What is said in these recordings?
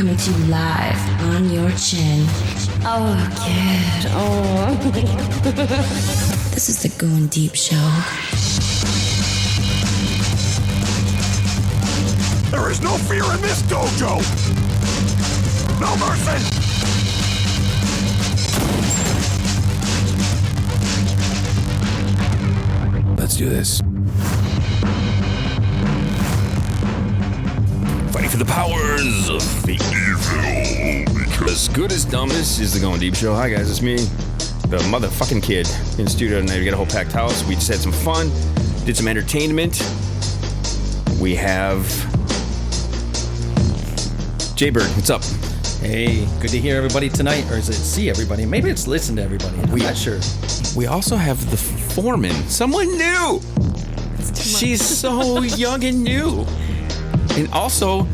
coming to you live on your chin. Oh, kid. Oh. This is the Going Deep Show. There is no fear in this dojo! No mercy! Let's do this. Fighting for the powers of the evil. As good as dumbest is the Going Deep Show. Hi guys, it's me, the motherfucking kid in the studio tonight. We got a whole packed house. We just had some fun, did some entertainment. We have Jaybird. What's up? Hey, good to hear everybody tonight, or is it see everybody? Maybe it's listen to everybody. I'm not sure. We also have the Foreman, someone new. She's so young and new. And also,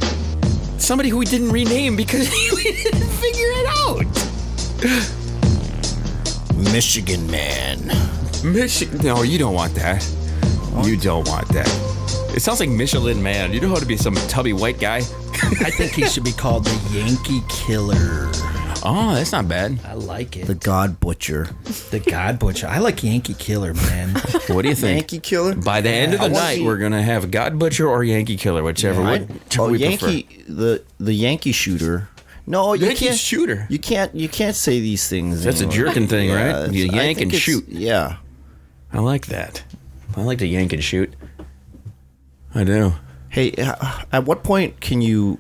somebody who we didn't rename because we didn't figure it out. Michigan man. No, you don't want that. You don't want that. It sounds like Michelin Man. You know how to be some tubby white guy? I think he should be called the Yankee Killer. Oh, that's not bad. I like it. The God Butcher. The God Butcher. I like Yankee Killer, man. What do you think? Yankee Killer? By the end of the night, we're going to have God Butcher or Yankee Killer, whichever we Yankee, prefer. the Yankee Shooter. No, you Yankee can't. Shooter. You can't say these things. That's anymore. a jerking thing, right? You I yank think and shoot. Yeah. I like that. I like to yank and shoot. I do. Hey, at what point can you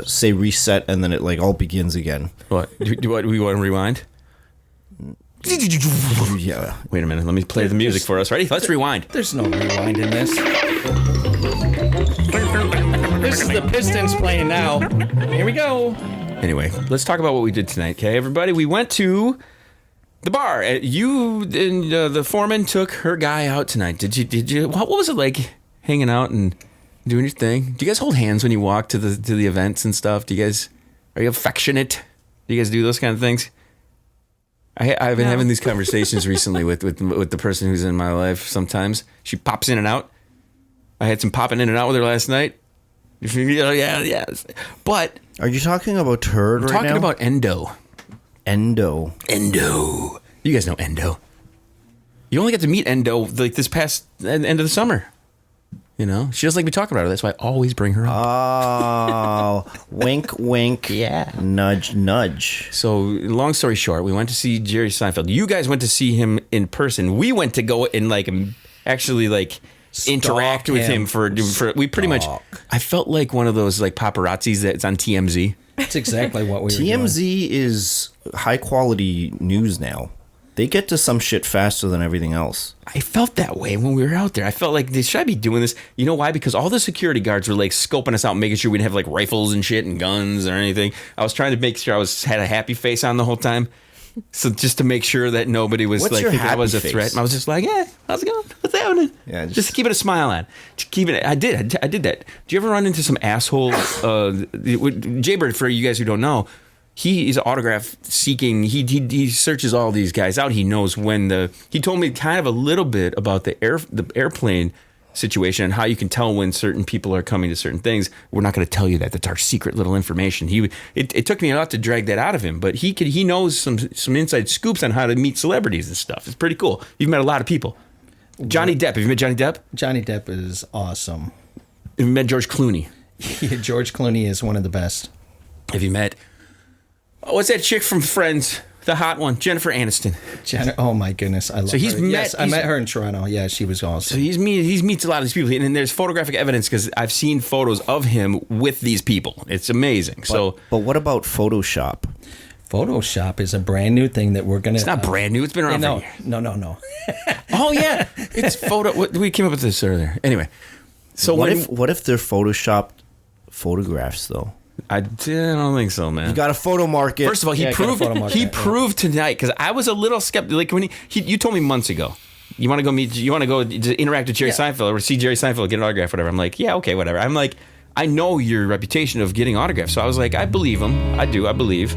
say reset and then it like all begins again? What? Do we want to rewind? Yeah. Wait a minute. Let me play the music for us. Ready? Let's rewind. There's no rewind in this. This is the Pistons playing now. Here we go. Anyway, let's talk about what we did tonight, okay, everybody? We went to the bar. You and the Foreman took her guy out tonight. Did you? What was it like hanging out and doing your thing? Do you guys hold hands when you walk to the events and stuff? Are you affectionate? Do you guys do those kind of things? I've been having these conversations recently with the person who's in my life. Sometimes she pops in and out. I had some popping in and out with her last night. Yeah. But Are you talking about turd I'm right talking now? about Endo. Endo. You guys know Endo. You only got to meet Endo like this past end of the summer. You know, she doesn't like me talking about her. That's why I always bring her up. Oh, wink, wink. Yeah. Nudge, nudge. So, long story short, we went to see Jerry Seinfeld. You guys went to see him in person. We went to go and actually interact with him for we pretty much. I felt like one of those like paparazzis that's on TMZ. That's exactly what we were doing. TMZ is high quality news now. They get to some shit faster than everything else. I felt that way when we were out there. I felt like, should I be doing this? You know why? Because all the security guards were like scoping us out, making sure we didn't have like rifles and shit and guns or anything. I was trying to make sure I had a happy face on the whole time. So just to make sure that nobody was What's like your thinking I was a happy threat. face? And I was just like, yeah, how's it going? What's happening? Yeah, just keeping a smile on. Just keeping it. I did that. Do you ever run into some asshole? Jaybird, for you guys who don't know, he is autograph seeking. He searches all these guys out. He knows when he told me kind of a little bit about the airplane situation and how you can tell when certain people are coming to certain things. We're not going to tell you that. That's our secret little information. It took me a lot to drag that out of him, but he knows some inside scoops on how to meet celebrities and stuff. It's pretty cool. You've met a lot of people. Johnny Depp. Have you met Johnny Depp? Johnny Depp is awesome. Have you met George Clooney? Yeah, George Clooney is one of the best. Have you met... what's that chick from Friends? The hot one, Jennifer Aniston. Oh my goodness, I love her. Yes, I met her in Toronto. Yeah, she was awesome. So he meets a lot of these people, and there's photographic evidence because I've seen photos of him with these people. It's amazing. But what about Photoshop? Photoshop is a brand new thing that we're gonna. It's not brand new. It's been around for years. No. Oh yeah, it's photo. We came up with this earlier. Anyway, so what if they're photoshopped photographs though? I don't think so, man. You got a photo market. First of all, he proved tonight because I was a little skeptical. Like when you told me months ago, you want to go to interact with Jerry Seinfeld or see Jerry Seinfeld, get an autograph, whatever. I'm like, yeah, okay, whatever. I'm like, I know your reputation of getting autographs, so I was like, I believe him. I believe.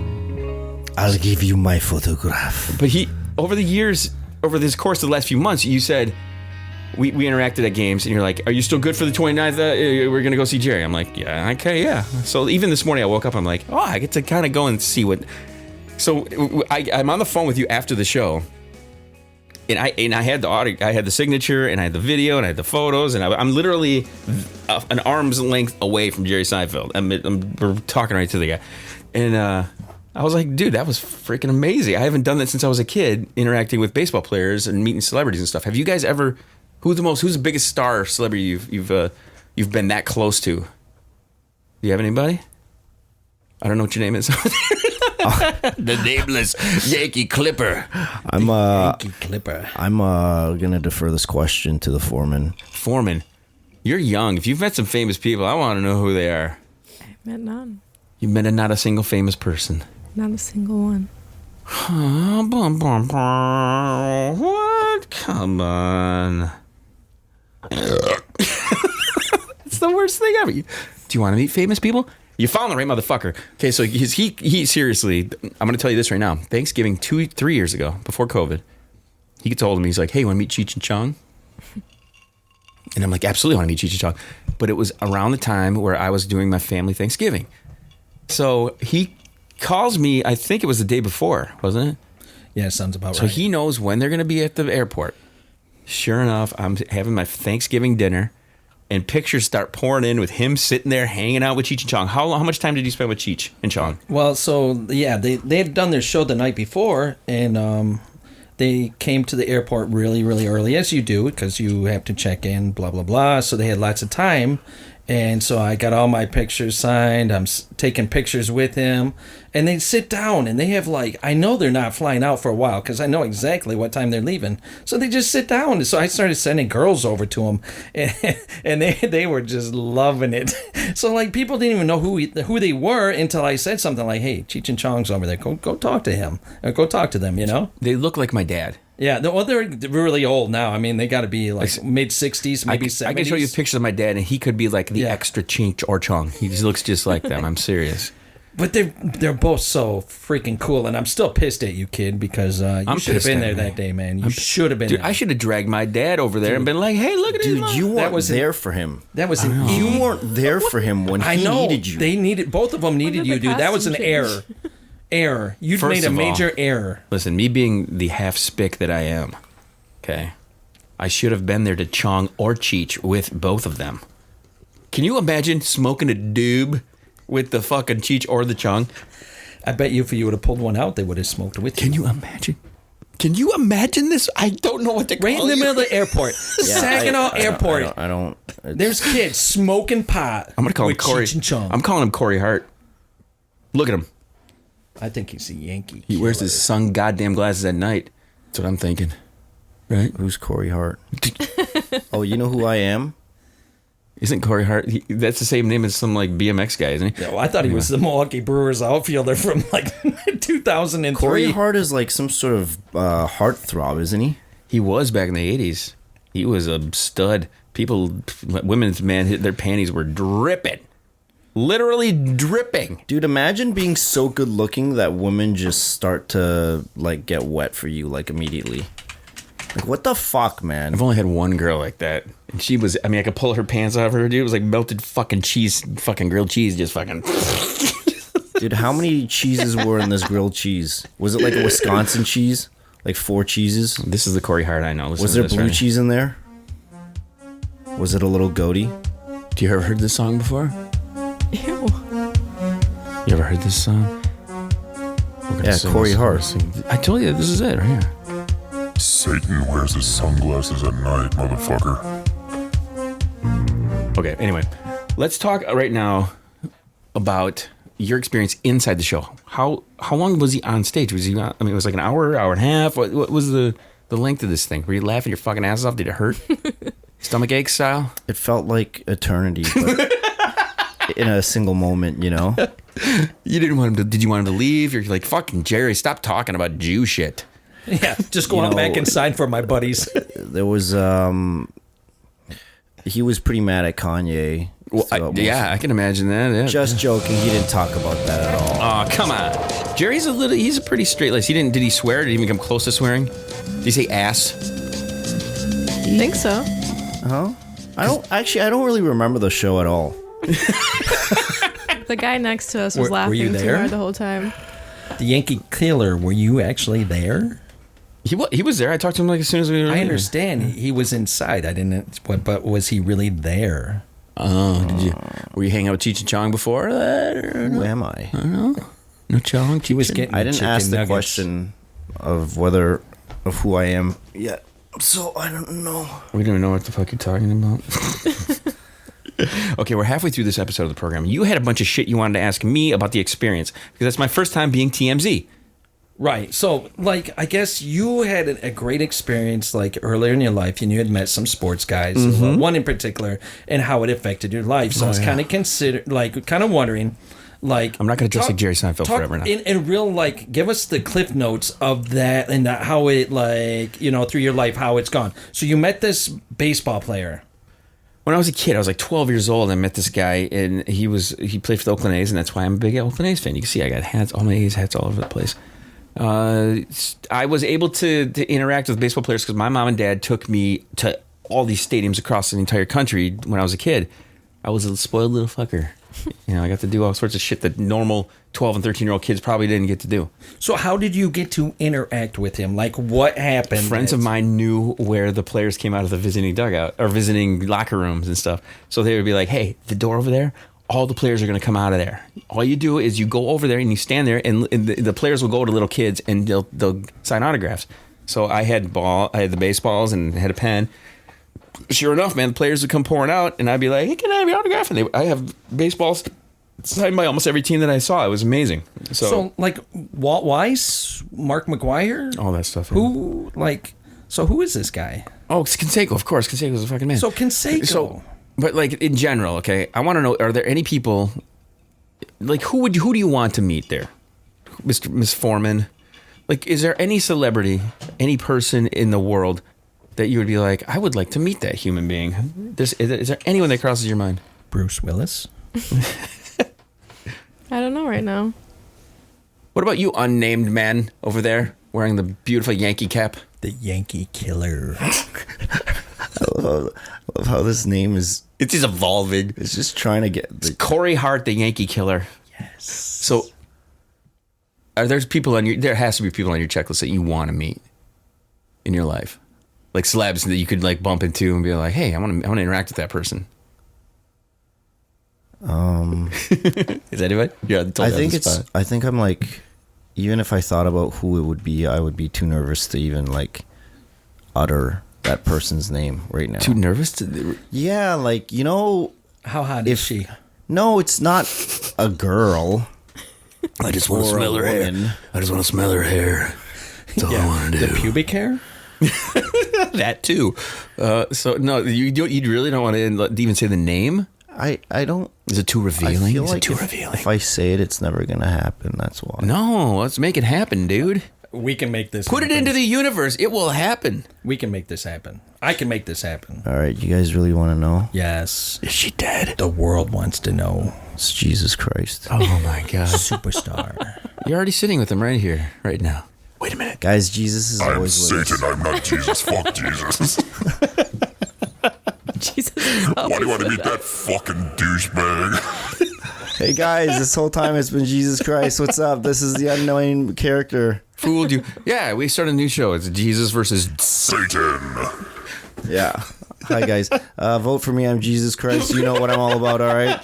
I'll give you my photograph. But over the years, over this course of the last few months, you said, we interacted at games, and you're like, "Are you still good for the 29th? We're gonna go see Jerry." I'm like, "Yeah, okay, yeah." So even this morning, I woke up. I'm like, "Oh, I get to kind of go and see what." So I'm on the phone with you after the show, and I had the signature, and I had the video, and I had the photos, and I'm literally an arm's length away from Jerry Seinfeld. We're talking right to the guy, and I was like, "Dude, that was freaking amazing." I haven't done that since I was a kid, interacting with baseball players and meeting celebrities and stuff. Have you guys ever? Who's the biggest star celebrity you've been that close to? Do you have anybody? I don't know what your name is. The nameless Yankee Clipper. Yankee Clipper. I'm gonna defer this question to the Foreman. Foreman, you're young. If you've met some famous people, I want to know who they are. I've met none. You've met not a single famous person. Not a single one. What? Come on. It's the worst thing ever. Do you want to meet famous people? You found the right motherfucker. Okay, so he seriously, I'm going to tell you this right now. Thanksgiving 3 years ago, before COVID, he told me, he's like, "Hey, you want to meet Cheech and Chong?" And I'm like, "Absolutely, I want to meet Cheech and Chong." But it was around the time where I was doing my family Thanksgiving. So he calls me, I think it was the day before, wasn't it? Yeah, sounds about right. So he knows when they're going to be at the airport. Sure enough, I'm having my Thanksgiving dinner, and pictures start pouring in with him sitting there hanging out with Cheech and Chong. How much time did you spend with Cheech and Chong? Well, so, yeah, they had done their show the night before, and they came to the airport really, really early, as you do, because you have to check in, blah, blah, blah. So they had lots of time. And so I got all my pictures signed. I'm taking pictures with him. And they sit down and they have I know they're not flying out for a while because I know exactly what time they're leaving. So they just sit down. So I started sending girls over to them. And they were just loving it. So people didn't even know who they were until I said something like, "Hey, Cheech and Chong's over there. Go talk to him. Or go talk to them, you know?" They look like my dad. Yeah, they're really old now. I mean, they got to be mid-60s, maybe 70s. I can show you pictures of my dad, and he could be like the extra Cheech or Chong. He just looks just like them. I'm serious. But they're both so freaking cool, and I'm still pissed at you, kid, because you should have been there that day, man. You should have been there. I should have dragged my dad over there and been like, "Hey, look at his mom." You weren't there for him. That was you weren't there for him when he needed you. They needed both of them needed you, dude. That was an error. You've made a major error. Listen, me being the half spick that I am, okay, I should have been there to Chong or Cheech with both of them. Can you imagine smoking a doob with the fucking Cheech or the Chong? I bet you if you would have pulled one out, they would have smoked with you. Can you imagine? Can you imagine this? I don't know what to call Right in the middle of the airport. Saginaw Airport. I don't. There's kids smoking pot. I'm going to call him Corey. Cheech and Chong. I'm calling him Corey Hart. Look at him. I think he's a Yankee He wears his sun goddamn glasses at night. That's what I'm thinking. Right? Who's Corey Hart? Oh, you know who I am? Isn't Corey Hart? That's the same name as some BMX guy, isn't he? Yeah, well, I thought he was the Milwaukee Brewers outfielder from 2003. Corey Hart is some sort of heartthrob, isn't he? He was back in the 80s. He was a stud. Women's their panties were dripping. Literally dripping. Dude, imagine being so good looking that women just start to get wet for you immediately. What the fuck, man? I've only had one girl like that. And she was, I could pull her pants off her, dude. It was like melted fucking cheese, fucking grilled cheese, just fucking. Dude, how many cheeses were in this grilled cheese? Was it a Wisconsin cheese? 4 cheeses? This is the Corey Hart I know. Was there blue cheese in there? Was it a little goaty? Do you ever heard this song before? Ew. You ever heard this song? Yeah, Corey Hart. I told you, this is it right here. Satan wears his sunglasses at night, motherfucker. Okay, anyway, let's talk right now about your experience inside the show. How long was he on stage? Was he? It was an hour and a half. What was the length of this thing? Were you laughing your fucking ass off? Did it hurt? Stomach ache style? It felt like eternity, but in a single moment, you know. You didn't want him to. Did you want him to leave? You're like, fucking Jerry, stop talking about Jew shit. Yeah, just go on back inside for my buddies. There was he was pretty mad at Kanye. Well, I can imagine that. Yeah. Just joking. He didn't talk about that at all. Oh, come on. Jerry's he's a pretty straight laced. Did he swear? Did he even come close to swearing? Did he say ass? I think so. I don't really remember the show at all. The guy next to us was Were you laughing too there? hard the whole time. The Yankee Killer, were you actually there? He was there. I talked to him like as soon as we were I there. understand he was inside. I didn't. But was he really there? Oh, were you hanging out with Cheech and Chong before that? Or Who am I? no Chong? He was getting. I didn't chicken ask the nuggets. question of who I am yet, so I don't know. We don't even know what the fuck you're talking about. Okay, we're halfway through this episode of the program. You had a bunch of shit you wanted to ask me about the experience because that's my first time being TMZ. Right. So, like, I guess you had a great experience, like, earlier in your life, and you had met some sports guys, one in particular, and how it affected your life. So I was kind of wondering, like... I'm not going to dress like Jerry Seinfeld forever now. In real, like, give us the cliff notes of that and how it, like, you know, through your life, how it's gone. So you met this baseball player. When I was a kid, I was like 12 years old, and I met this guy, and he played for the Oakland A's, and that's why I'm a big Oakland A's fan. You can see I got hats, all my A's hats all over the place. I was able to interact with baseball players because my mom and dad took me to all these stadiums across the entire country when I was a kid. I was a spoiled little fucker. You know, I got to do all sorts of shit that normal 12 and 13-year-old kids probably didn't get to do. So how did you get to interact with him? Like, what happened? Friends of mine knew where the players came out of the visiting dugout or visiting locker rooms and stuff. So they would be like, hey, the door over there, all the players are going to come out of there. All you do is you go over there and you stand there, and the players will go to little kids and they'll sign autographs. So I had the baseballs and had a pen. Sure enough, man, the players would come pouring out, and I'd be like, hey, can I have your autograph? And I have baseballs signed by almost every team that I saw. It was amazing. So like, Walt Weiss, Mark McGuire? All that stuff. Who is this guy? Oh, it's Canseco, of course. Canseco's a fucking man. So Canseco. So, but like in general, okay, I want to know: are there any people like who do you want to meet there, Miss Foreman? Like, is there any celebrity, any person in the world that you would be like, I would like to meet that human being? Is there anyone that crosses your mind? Bruce Willis. I don't know right now. What about you, unnamed man over there wearing the beautiful Yankee cap? The Yankee Killer. I love how this name is. It's just evolving. It's just trying to get the Corey Hart, the Yankee Killer. Yes. So, there has to be people on your checklist that you want to meet in your life, like celebs that you could like bump into and be like, hey, I want to interact with that person. Is anybody? Yeah, I think I'm like, even if I thought about who it would be, I would be too nervous to even like utter that person's name right now. Too nervous to. Yeah, like, you know, How hot is she? no, it's not a girl. I just want to Or a smell her hair. woman. I just want to smell her hair. That's all I want to do. The pubic hair? That too. So no, you really don't want to even say the name. I don't. Is it too revealing? I feel Is like it too if, revealing? if I say it, it's never gonna happen. That's why. No, let's make it happen, dude. We can make this Put it happen. into the universe. It will happen. We can make this happen. I can make this happen. All right, you guys really want to know? Yes. Is she dead? The world wants to know. It's Jesus Christ, Oh my God. Superstar. You're already sitting with him right here, right now. Wait a minute. guys. Jesus is I'm always with Satan, us. I'm not Jesus. Fuck Jesus. Jesus. Why do you want to meet that fucking douchebag? Hey guys, this whole time it's been Jesus Christ. What's up? This is the unknowing character. Fooled you. Yeah, we started a new show. It's Jesus versus. Satan. Yeah. Hi guys. Vote for me. I'm Jesus Christ. You know what I'm all about. All right.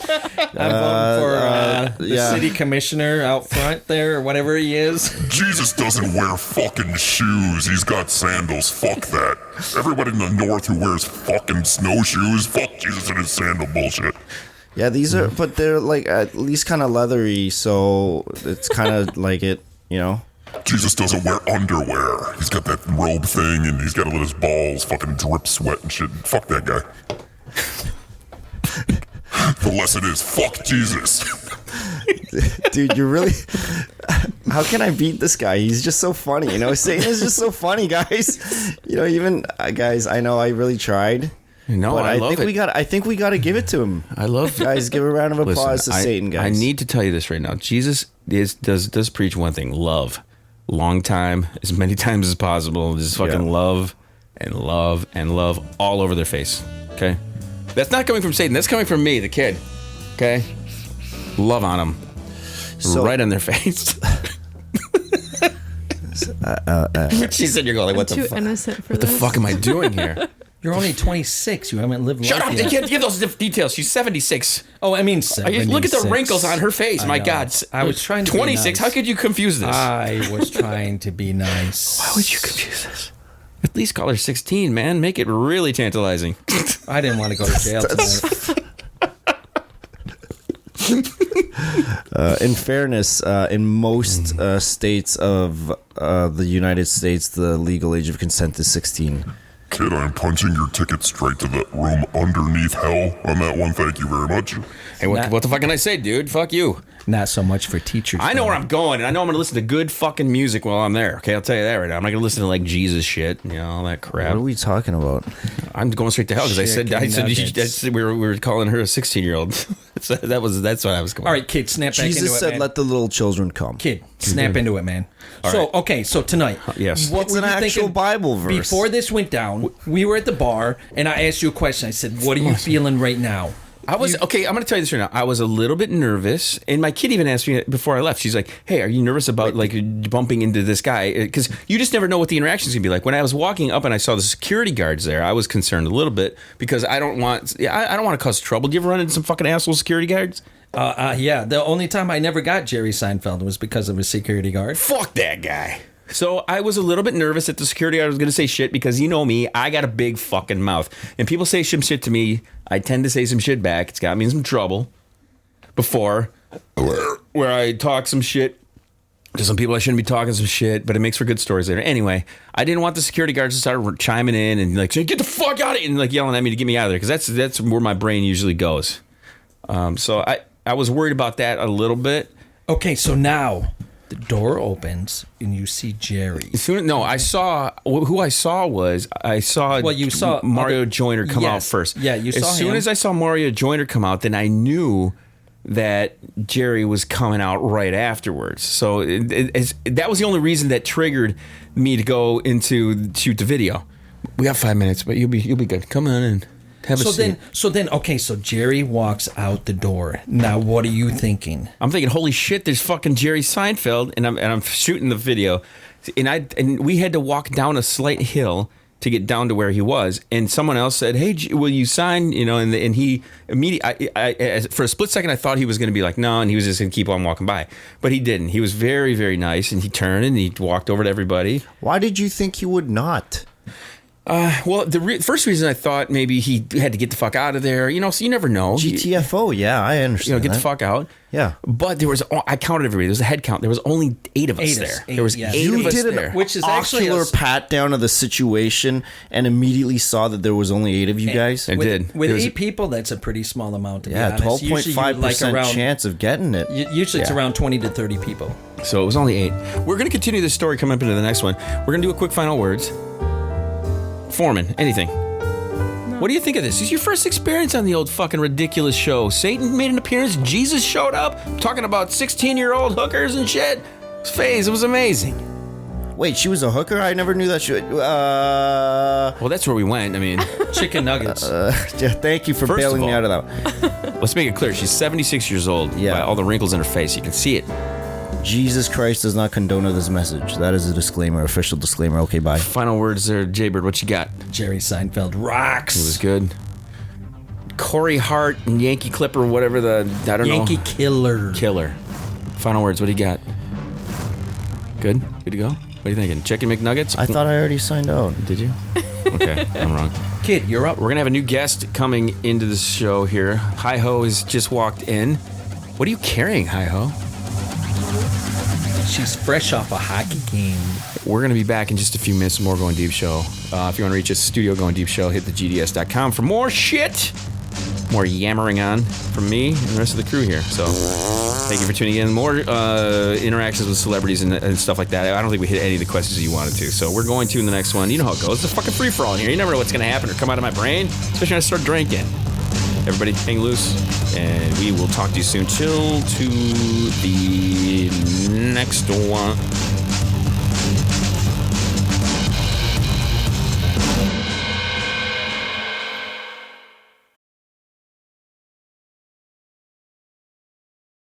I'm voting for the yeah. city commissioner out front there, or whatever he is. Jesus doesn't wear fucking shoes. He's got sandals. Fuck that. Everybody in the north who wears fucking snowshoes, fuck Jesus and his sandal bullshit. Yeah, these are, but they're like at least kind of leathery, so it's kind of like it, you know. Jesus doesn't wear underwear. He's got that robe thing and he's got to let his balls fucking drip sweat and shit. Fuck that guy. The lesson is fuck Jesus. Dude, you're really. How can I beat this guy? He's just so funny, you know. Satan is just so funny, guys. You know, even guys. I know I really tried. No, But I love think it. I think we got to give it to him. I love. Guys, give a round of applause Listen, to Satan, guys. I need to tell you this right now. Jesus does preach one thing: love. Long time, as many times as possible. Just fucking Yeah. love and love all over their face. Okay? That's not coming from Satan. That's coming from me, the kid. Okay? Love on them. Right on their face. She said you're going like, what the Too fuck? innocent for What the this. fuck am I doing here? You're only 26. You haven't lived Shut life up! yet. You can't give those details. She's 76. Oh, I mean 76. Look at the wrinkles on her face. I My know. God. I was trying to be 26. nice. How could you confuse this? I was trying to be nice. Why would you confuse this? At least call her 16, man. Make it really tantalizing. I didn't want to go to jail tonight. In fairness, in most states of the United States, the legal age of consent is 16. Kid, I'm punching your ticket straight to the room underneath hell on that one. Thank you very much. Hey, what the fuck can I say, dude? Fuck you. Not so much for teachers. I know though. where I'm going, and I know I'm going to listen to good fucking music while I'm there. Okay, I'll tell you that right now. I'm not going to listen to like Jesus shit, you know, all that crap. What are we talking about? I'm going straight to hell because I said Nuggets. we were calling her a 16-year-old. So that's what I was going. All right, kid, snap back into Jesus it, said, man. "Let the little children come." Kid, snap into it, man. So tonight, Yes. what It's were an you actual thinking Bible verse. Before this went down, we were at the bar, and I asked you a question. I said, "What are you feeling right now?" I was okay. I'm going to tell you this right now. I was a little bit nervous, and my kid even asked me before I left. She's like, "Hey, are you nervous about like bumping into this guy? Because you just never know what the interaction's gonna be like." When I was walking up and I saw the security guards there, I was concerned a little bit because I don't want to cause trouble. Do you ever run into some fucking asshole security guards? Yeah, the only time I never got Jerry Seinfeld was because of a security guard. Fuck that guy. So I was a little bit nervous that the security guard was going to say shit because you know me, I got a big fucking mouth. And people say some shit to me, I tend to say some shit back. It's got me in some trouble before where I talk some shit to some people I shouldn't be talking some shit, but it makes for good stories later. Anyway, I didn't want the security guards to start chiming in and like saying, "Get the fuck out of here," and like yelling at me to get me out of there because that's where my brain usually goes. So I was worried about that a little bit. Okay, so now the door opens and you see Jerry. I saw who I saw was You saw Mario Joyner come out Yes. first. Yeah, you saw As soon him. as I saw Mario Joyner come out, then I knew that Jerry was coming out right afterwards. So that was the only reason that triggered me to go into shoot the video. We got 5 minutes, but you'll be good. Come on in. Have a seat. So Jerry walks out the door. Now, what are you thinking? I'm thinking, holy shit, there's fucking Jerry Seinfeld, and I'm shooting the video, and we had to walk down a slight hill to get down to where he was, and someone else said, "Hey, will you sign?" You know, and he immediately, for a split second, I thought he was going to be like, no, and he was just going to keep on walking by, but he didn't. He was very, very nice, and he turned and he walked over to everybody. Why did you think he would not? Well, the first reason I thought maybe he had to get the fuck out of there, you know, so you never know. GTFO, yeah, I understand. Get the that. fuck out. Yeah. But I counted everybody. There was a head count. There was only 8 of us there. There was 8 You of us did an there. Which is actually ocular pat down of the situation and immediately saw that there was only 8 of you guys. I did. With There was- 8 people, that's a pretty small amount. To be Yeah, honest. Usually 12.5% around, chance of getting it. Usually it's around 20 to 30 people. So it was only 8. We're going to continue this story coming up into the next one. We're going to do a quick final words. Foreman, anything? What do you think of this? This is your first experience on the old fucking ridiculous show. Satan made an appearance. Jesus showed up talking about 16-year-old hookers and shit. It was amazing. Wait, she was a hooker? I never knew that she. Well, that's where we went. I mean, Chicken nuggets. Yeah, thank you for First bailing of me all- out of that one. let's make it clear. She's 76 years old. Yeah. By all the wrinkles in her face. You can see it. Jesus Christ does not condone this message. That is a disclaimer, official disclaimer. Okay, bye. Final words there, Jaybird. What you got? Jerry Seinfeld rocks. It was good. Corey Hart and Yankee Clipper, whatever I don't know. Yankee Killer. Killer. Final words. What do you got? Good? Good to go? What are you thinking? Chicken McNuggets? I thought I already signed out. Did you? Okay, I'm wrong. Kid, you're up. We're going to have a new guest coming into the show here. Hi-Ho has just walked in. What are you carrying, Hi-Ho? She's fresh off a hockey game. We're going to be back in just a few minutes with more Going Deep Show. If you want to reach us, Studio Going Deep Show, hit thegds.com for more shit. More yammering on from me and the rest of the crew here. So thank you for tuning in. More interactions with celebrities and stuff like that. I don't think we hit any of the questions you wanted to. So we're going to in the next one. You know how it goes. It's a fucking free-for-all in here. You never know what's going to happen or come out of my brain, especially when I start drinking. Everybody, hang loose, and we will talk to you soon. Till to the next one.